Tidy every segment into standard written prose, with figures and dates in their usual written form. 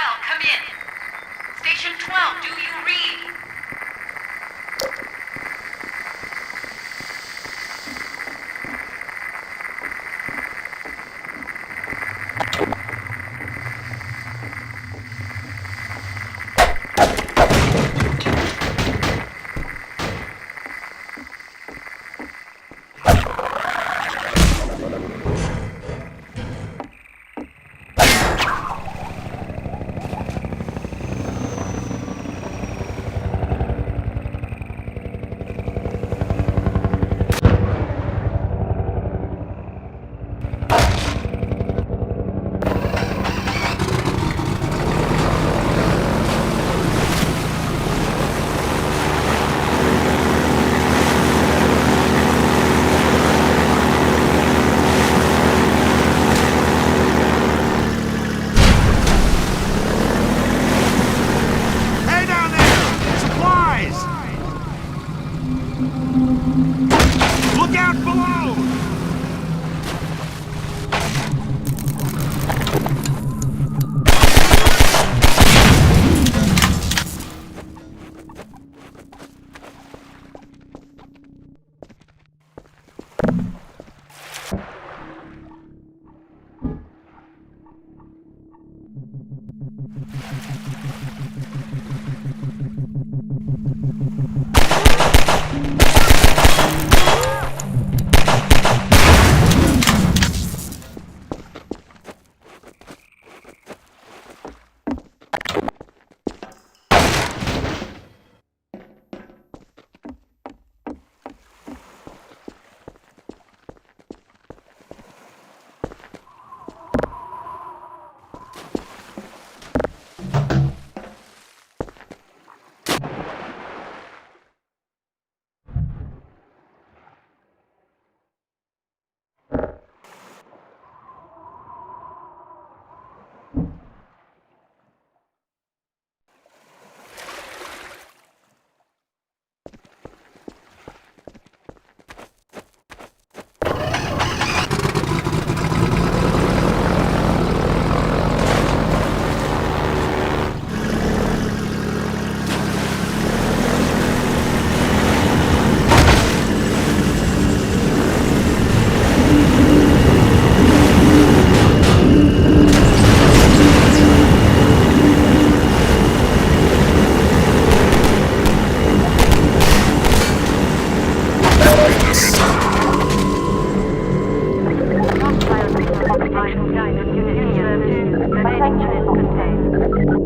12, come in. Station 12, do you read?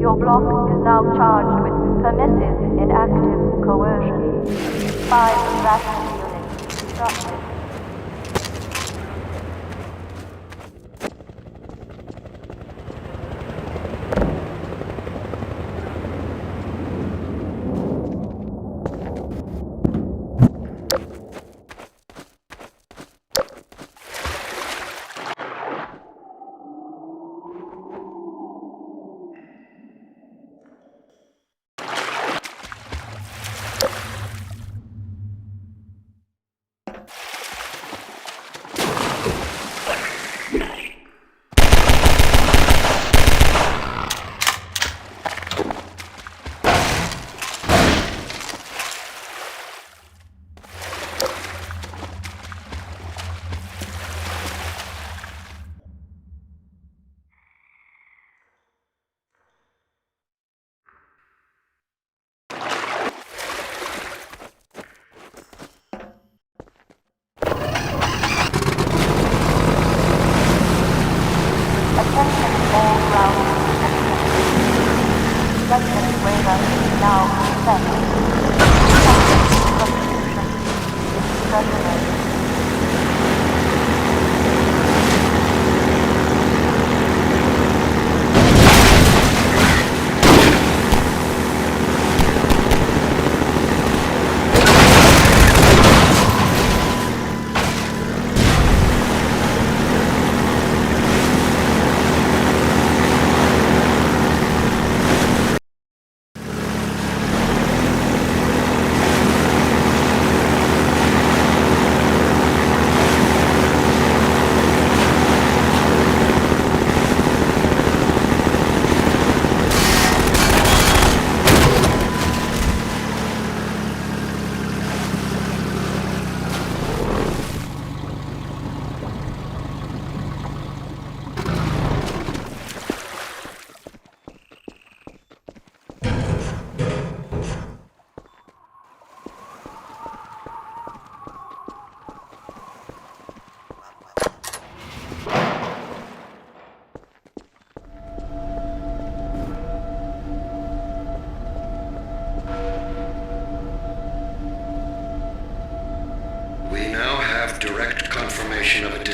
Your block is now charged with permissive inactive coercion. 5 rapid units instructed.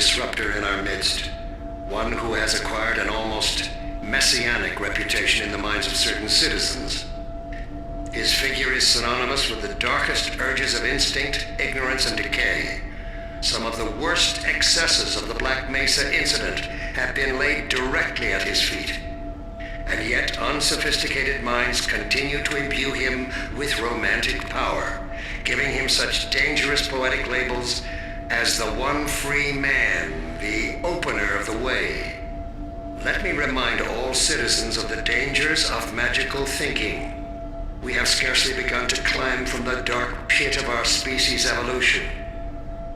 disruptor in our midst, one who has acquired an almost messianic reputation in the minds of certain citizens. His figure is synonymous with the darkest urges of instinct, ignorance, and decay. Some of the worst excesses of the Black Mesa incident have been laid directly at his feet. And yet unsophisticated minds continue to imbue him with romantic power, giving him such dangerous poetic labels as the one free man, the opener of the way. Let me remind all citizens of the dangers of magical thinking. We have scarcely begun to climb from the dark pit of our species' evolution.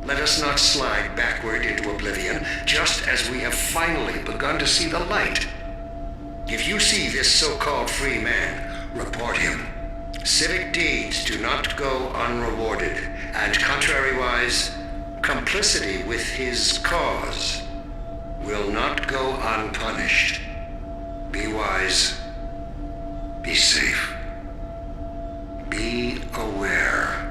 Let us not slide backward into oblivion, just as we have finally begun to see the light. If you see this so-called free man, report him. Civic deeds do not go unrewarded, and contrariwise, complicity with his cause will not go unpunished. Be wise. Be safe. Be aware.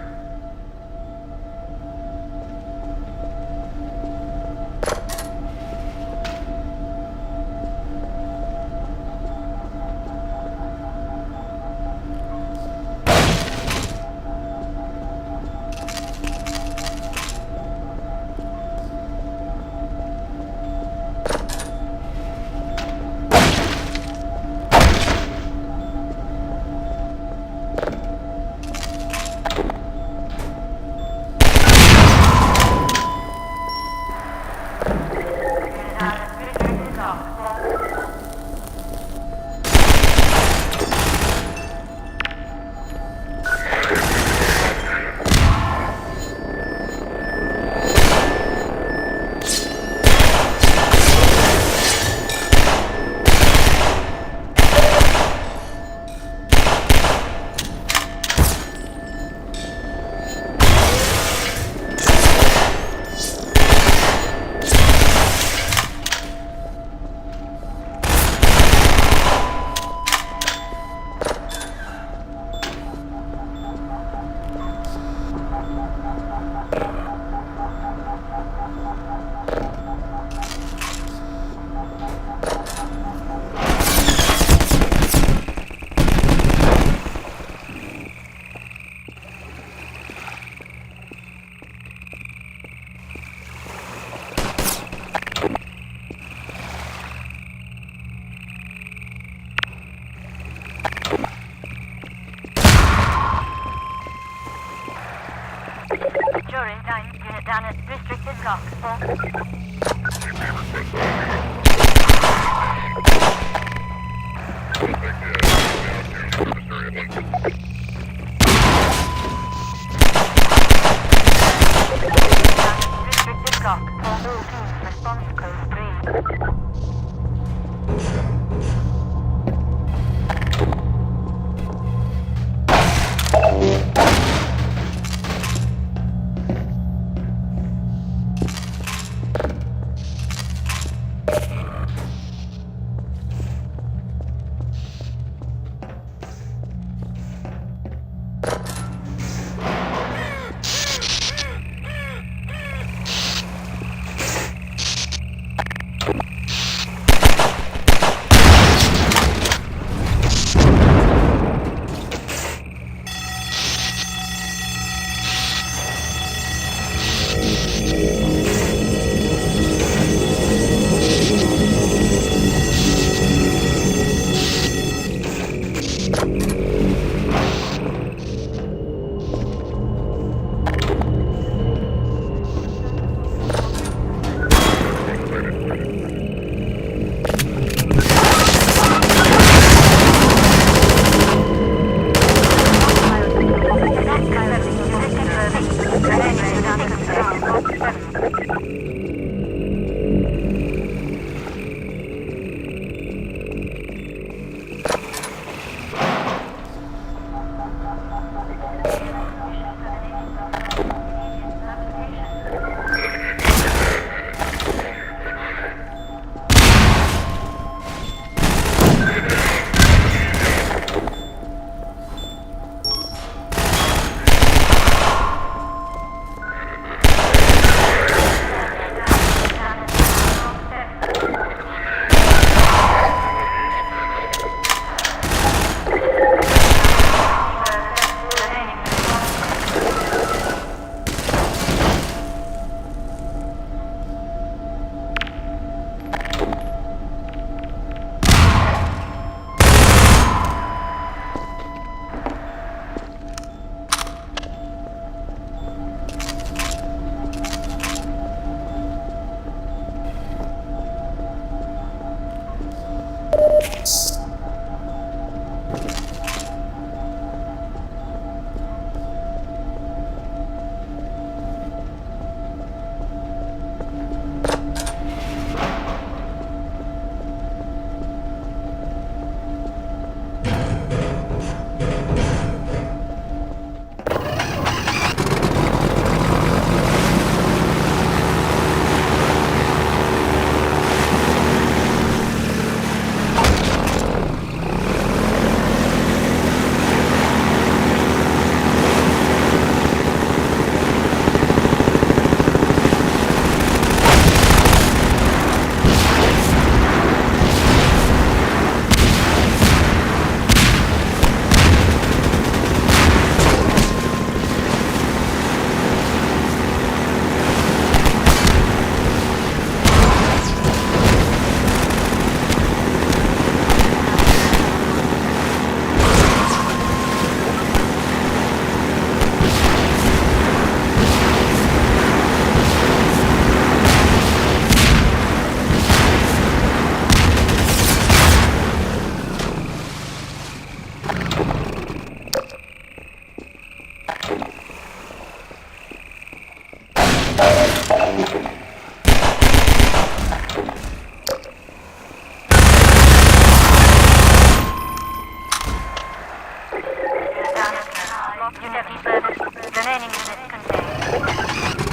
Jury, unit down at restricted block. Restricted block. All teams, response code 3. Unity service. Remaining units contained.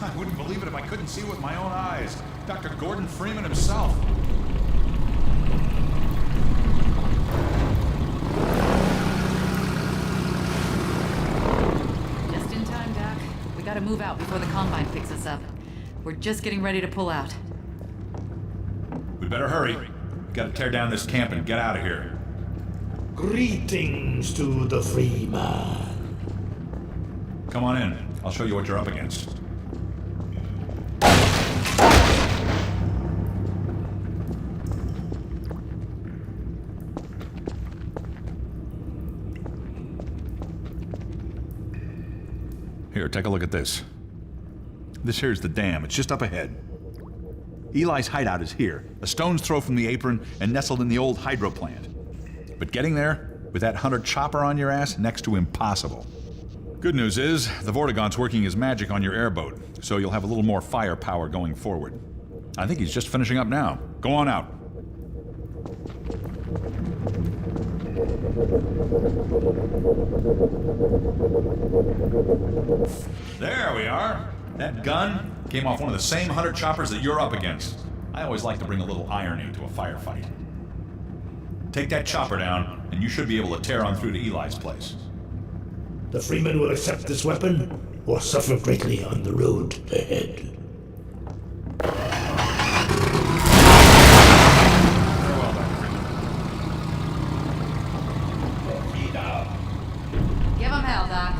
I wouldn't believe it if I couldn't see with my own eyes. Dr. Gordon Freeman himself. Just in time, Doc. We gotta move out before the Combine picks us up. We're just getting ready to pull out. We better hurry. We gotta tear down this camp and get out of here. Greetings to the free man. Come on in. I'll show you what you're up against. Here, take a look at this. This here's the dam. It's just up ahead. Eli's hideout is here, a stone's throw from the apron and nestled in the old hydro plant. But getting there, with that hunter chopper on your ass, next to impossible. Good news is, the Vortigaunt's working his magic on your airboat, so you'll have a little more firepower going forward. I think he's just finishing up now. Go on out. There we are. That gun came off one of the same hunter choppers that you're up against. I always like to bring a little irony to a firefight. Take that chopper down, and you should be able to tear on through to Eli's place. The freeman will accept this weapon or suffer greatly on the road ahead. Farewell, Dr. Freeman. Give him hell, Doc.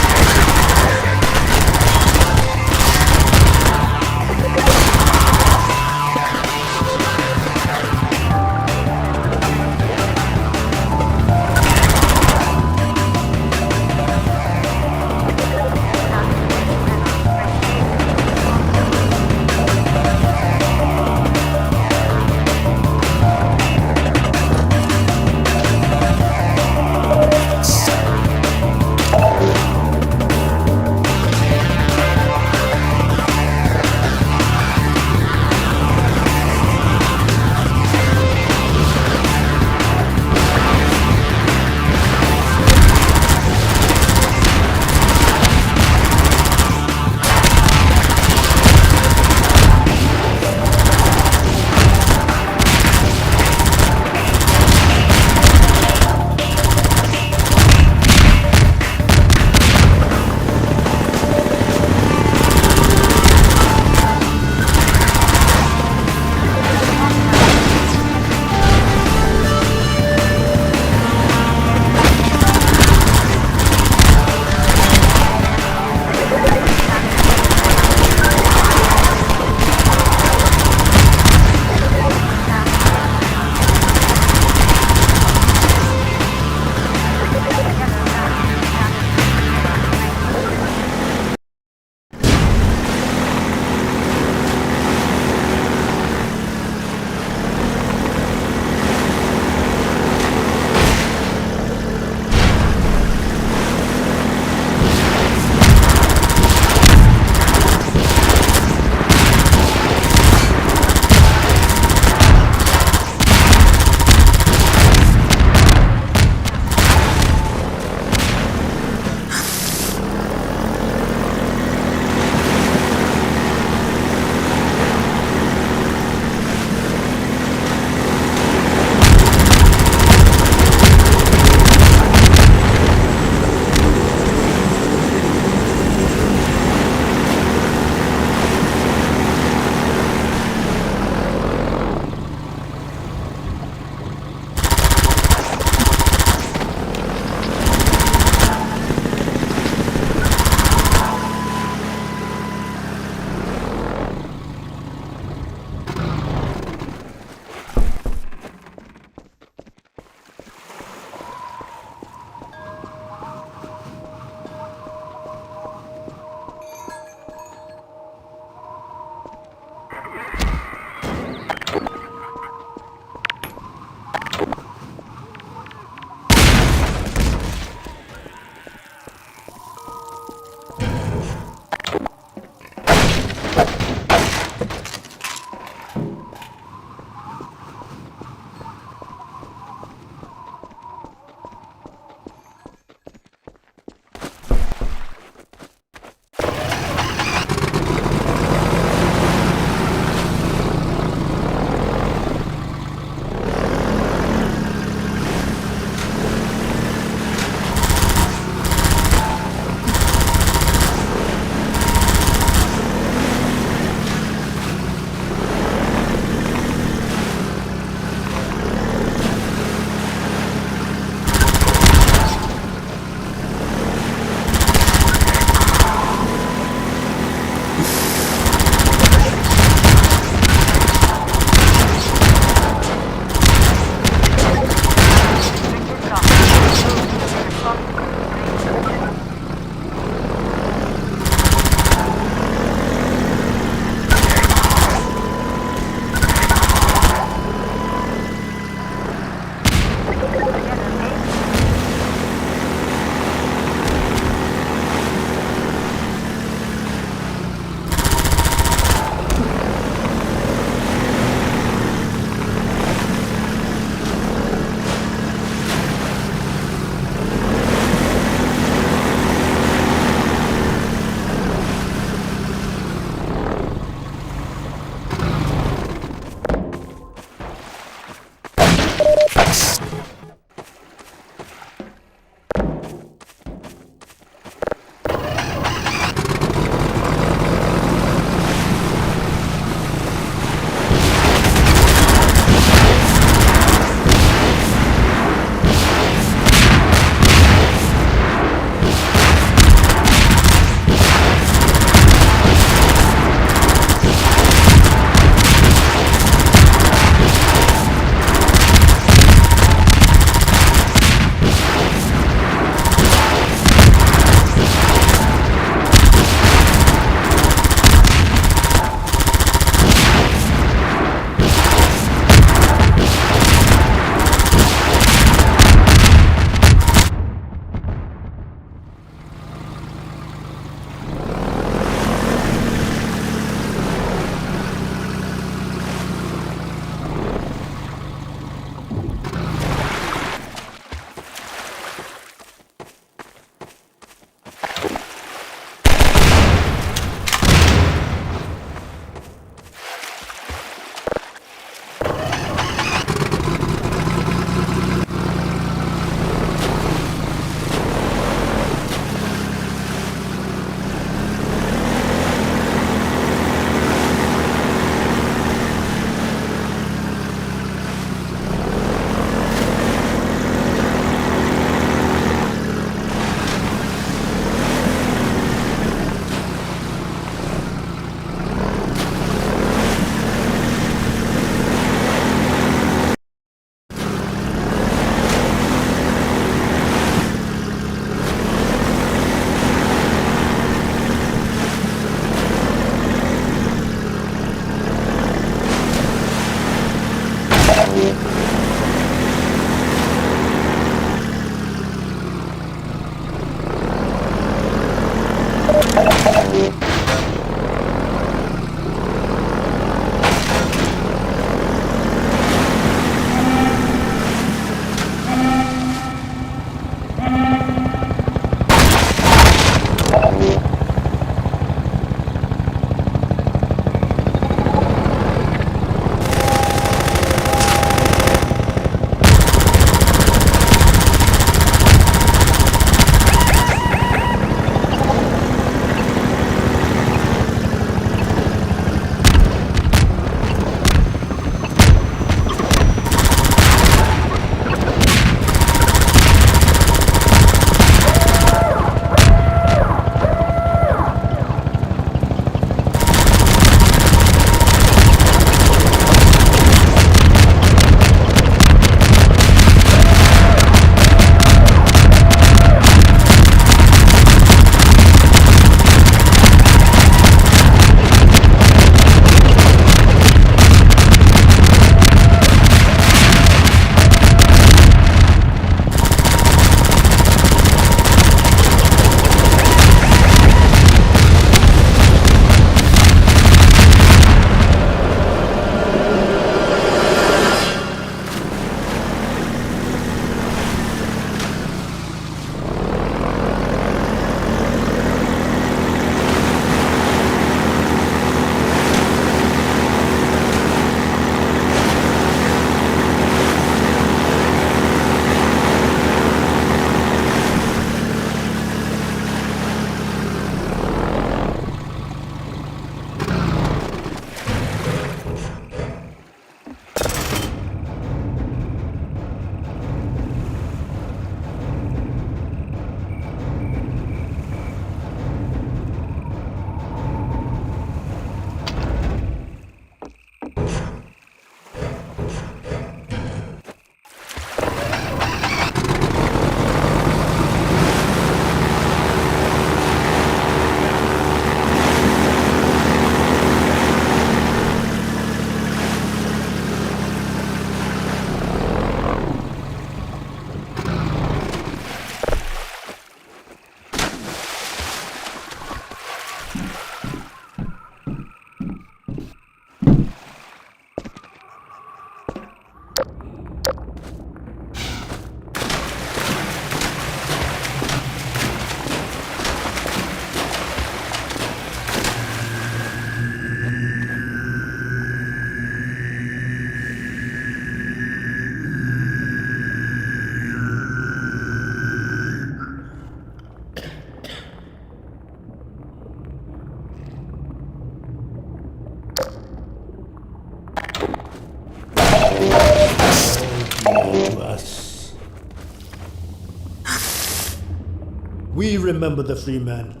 We remember the Freeman.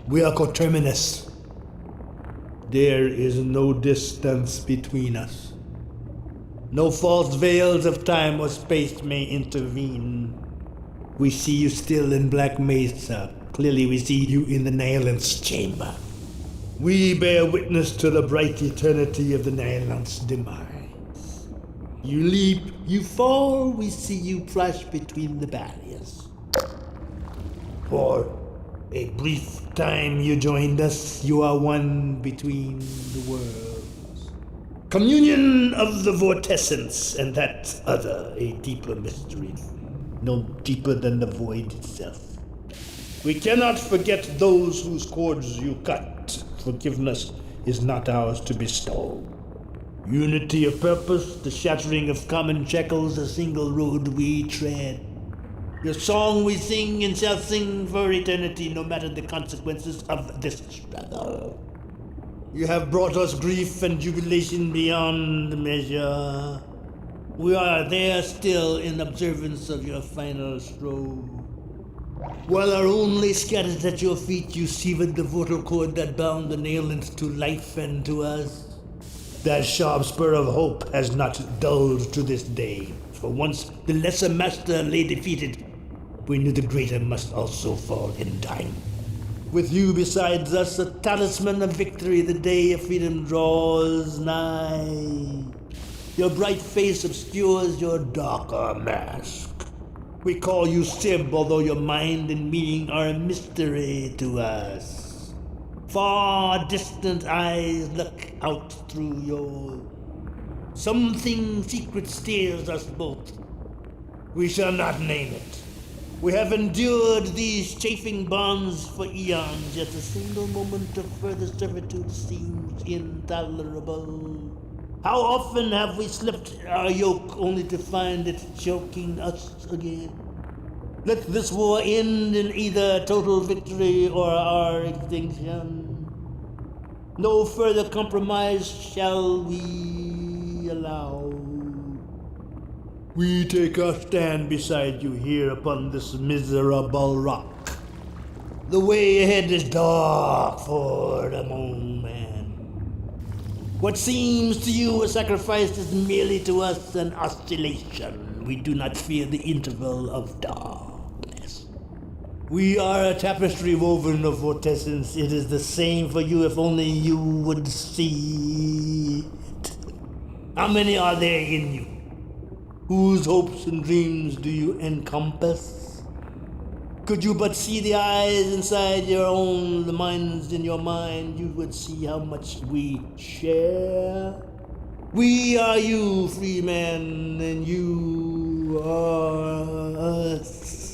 We are coterminous. There is no distance between us. No false veils of time or space may intervene. We see you still in Black Mesa. Clearly we see you in the Nihilant's chamber. We bear witness to the bright eternity of the Nihilant's demise. You leap, you fall, we see you crash between the barriers. For a brief time you joined us, you are one between the worlds. Communion of the vortessence, and that other, a deeper mystery. No deeper than the void itself. We cannot forget those whose cords you cut. Forgiveness is not ours to bestow. Unity of purpose, the shattering of common shackles, a single road we tread. Your song we sing and shall sing for eternity, no matter the consequences of this struggle. You have brought us grief and jubilation beyond measure. We are there still in observance of your final stroke. While our own lay scattered at your feet, you severed the vorticough that bound the Nihilants to life and to us. That sharp spur of hope has not dulled to this day. For once the lesser master lay defeated, we knew the greater must also fall in time. With you besides us, a talisman of victory, the day of freedom draws nigh. Your bright face obscures your darker mask. We call you Sib, although your mind and meaning are a mystery to us. Far distant eyes look out through yours. Something secret steers us both. We shall not name it. We have endured these chafing bonds for eons, yet a single moment of further servitude seems intolerable. How often have we slipped our yoke only to find it choking us again? Let this war end in either total victory or our extinction. No further compromise shall we allow. We take our stand beside you here upon this miserable rock. The way ahead is dark for the moment. What seems to you a sacrifice is merely to us an oscillation. We do not fear the interval of darkness. We are a tapestry woven of vortessence. It is the same for you if only you would see it. How many are there in you? Whose hopes and dreams do you encompass? Could you but see the eyes inside your own, the minds in your mind, you would see how much we share. We are you, free men, and you are us.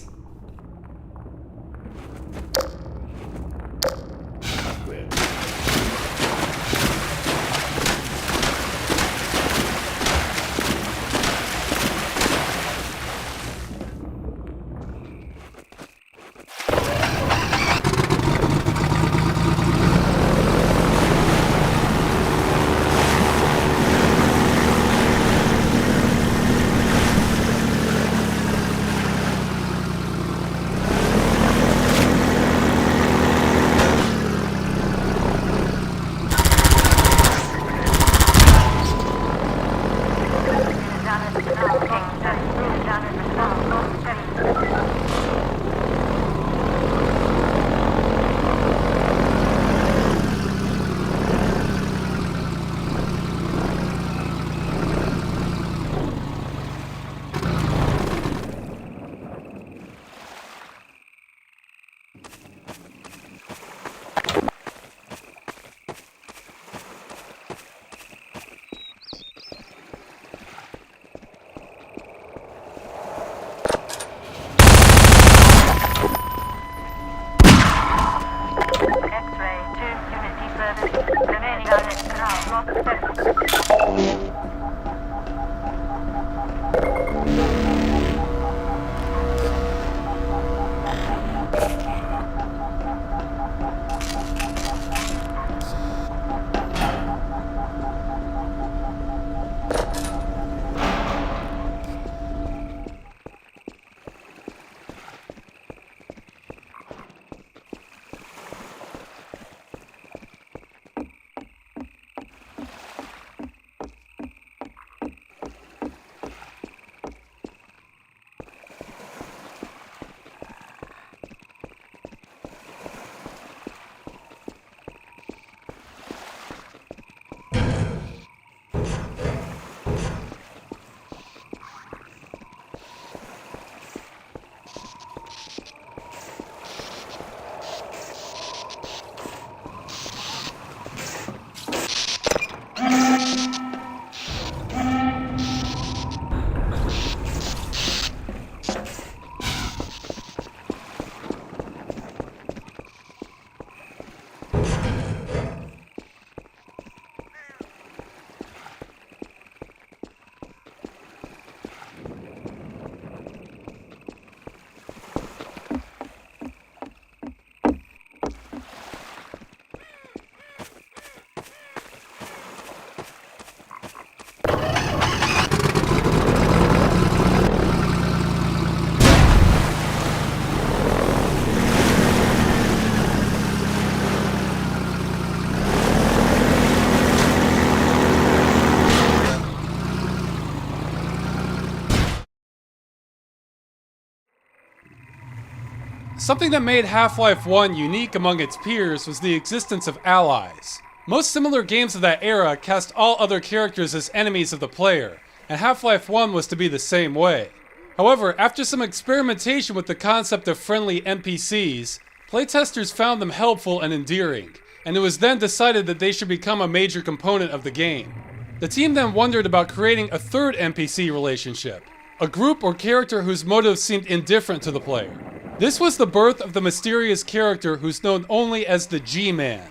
Something that made Half-Life 1 unique among its peers was the existence of allies. Most similar games of that era cast all other characters as enemies of the player, and Half-Life 1 was to be the same way. However, after some experimentation with the concept of friendly NPCs, playtesters found them helpful and endearing, and it was then decided that they should become a major component of the game. The team then wondered about creating a third NPC relationship, a group or character whose motives seemed indifferent to the player. This was the birth of the mysterious character who's known only as the G-Man.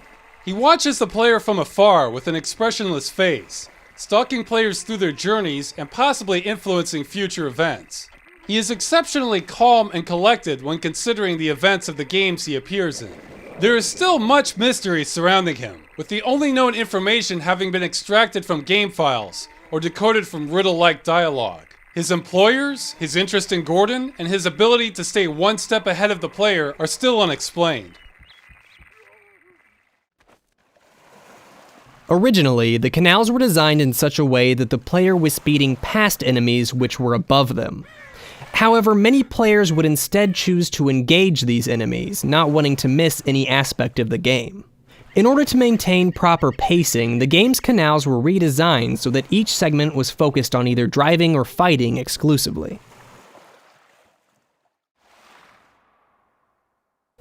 He watches the player from afar with an expressionless face, stalking players through their journeys and possibly influencing future events. He is exceptionally calm and collected when considering the events of the games he appears in. There is still much mystery surrounding him, with the only known information having been extracted from game files or decoded from riddle-like dialogue. His employers, his interest in Gordon, and his ability to stay one step ahead of the player are still unexplained. Originally, the canals were designed in such a way that the player was speeding past enemies which were above them. However, many players would instead choose to engage these enemies, not wanting to miss any aspect of the game. In order to maintain proper pacing, the game's canals were redesigned so that each segment was focused on either driving or fighting exclusively.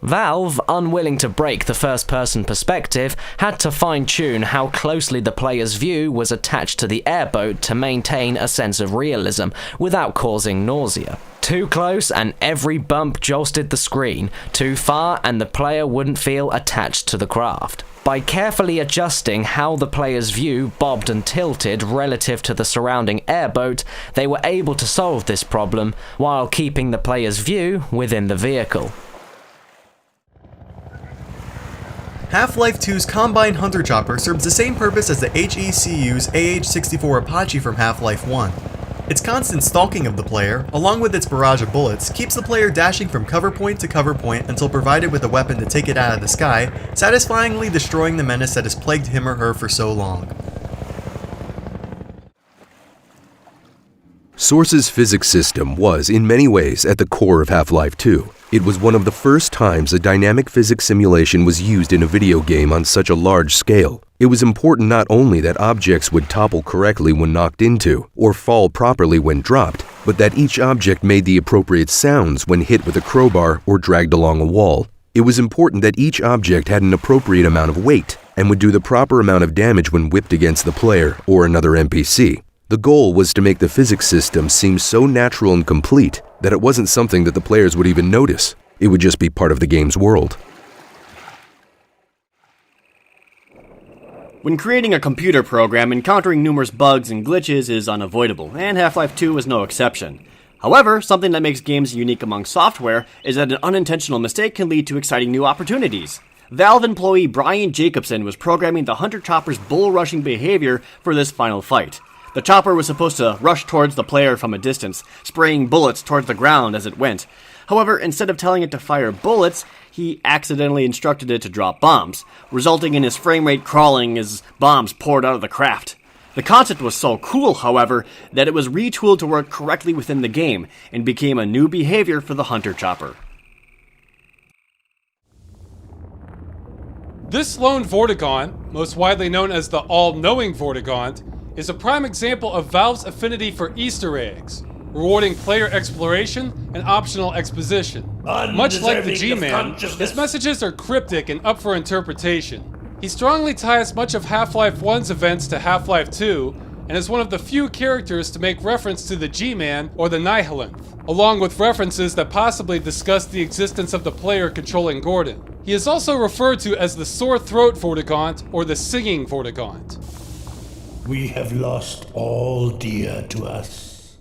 Valve, unwilling to break the first-person perspective, had to fine-tune how closely the player's view was attached to the airboat to maintain a sense of realism without causing nausea. Too close and every bump jolted the screen, too far and the player wouldn't feel attached to the craft. By carefully adjusting how the player's view bobbed and tilted relative to the surrounding airboat, they were able to solve this problem while keeping the player's view within the vehicle. Half-Life 2's Combine Hunter Chopper serves the same purpose as the HECU's AH-64 Apache from Half-Life 1. Its constant stalking of the player, along with its barrage of bullets, keeps the player dashing from cover point to cover point until provided with a weapon to take it out of the sky, satisfyingly destroying the menace that has plagued him or her for so long. Source's physics system was, in many ways, at the core of Half-Life 2. It was one of the first times a dynamic physics simulation was used in a video game on such a large scale. It was important not only that objects would topple correctly when knocked into, or fall properly when dropped, but that each object made the appropriate sounds when hit with a crowbar or dragged along a wall. It was important that each object had an appropriate amount of weight, and would do the proper amount of damage when whipped against the player or another NPC. The goal was to make the physics system seem so natural and complete that it wasn't something that the players would even notice. It would just be part of the game's world. When creating a computer program, encountering numerous bugs and glitches is unavoidable, and Half-Life 2 is no exception. However, something that makes games unique among software is that an unintentional mistake can lead to exciting new opportunities. Valve employee Brian Jacobson was programming the Hunter Chopper's bull-rushing behavior for this final fight. The chopper was supposed to rush towards the player from a distance, spraying bullets towards the ground as it went. However, instead of telling it to fire bullets, he accidentally instructed it to drop bombs, resulting in his frame rate crawling as bombs poured out of the craft. The concept was so cool, however, that it was retooled to work correctly within the game, and became a new behavior for the Hunter Chopper. This lone Vortigaunt, most widely known as the all-knowing Vortigaunt, is a prime example of Valve's affinity for Easter eggs, rewarding player exploration and optional exposition. Much like the G-Man, his messages are cryptic and up for interpretation. He strongly ties much of Half-Life 1's events to Half-Life 2, and is one of the few characters to make reference to the G-Man or the Nihilanth, along with references that possibly discuss the existence of the player controlling Gordon. He is also referred to as the Sore Throat Vortigaunt or the Singing Vortigaunt. We have lost all dear to us.